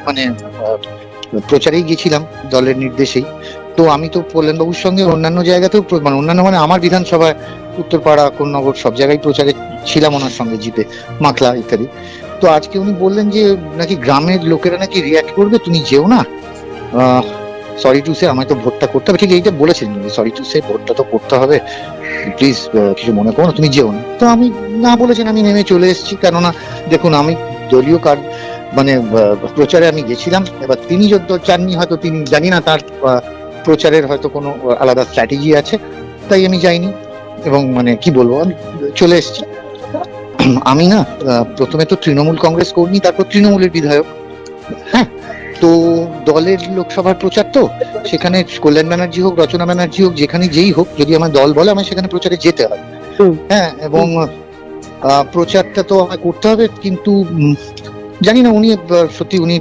মানে প্রচারেই গেছিলাম দলের নির্দেশেই। তো আমি তো কল্যাণবাবুর সঙ্গে অন্যান্য জায়গাতেও মানে অন্যান্য মানে আমার বিধানসভায় উত্তরপাড়া, কোন্নগর সব জায়গায় প্রচারে ছিলাম ওনার সঙ্গে, জিপে, মাখলা ইত্যাদি। তো আজকে উনি বললেন যে নাকি গ্রামের লোকেরা নাকি রিয়াক্ট করবে, তুমি যেও না, সরি টু সে আমায় তো ভোটটা করতে হবে, ঠিক এইটা বলেছেন, সরি টু সে ভোটটা তো করতে হবে, প্লিজ কিছু মনে করো না, তুমি যেও না। তো আমি না বলেছেন, আমি নেমে চলে এসেছি। কেননা দেখুন, আমি দলীয় মানে প্রচারে আমি গেছিলাম। এবার তিনি যদি চাননি, হয়তো তিনি, জানি না, তার প্রচারের হয়তো কোনো আলাদা স্ট্র্যাটেজি আছে, তাই আমি যাইনি। এবং মানে কি বলবো, আমি চলে এসেছি। আমি না প্রথমে তো তৃণমূল কংগ্রেস কর্মী, তারপর তৃণমূলের বিধায়ক। হ্যাঁ, তো দলের লোকসভার প্রচার, তো সেখানে কল্যাণ ব্যানার্জি হোক, রচনা ব্যানার্জি হোক, যেখানে যেই হোক, যদি আমার দল বলে আমার সেখানে প্রচারে যেতে হয়। হ্যাঁ, এবং প্রচারটা তো আমায় করতে হবে। কিন্তু জানি না উনি সত্যি উনি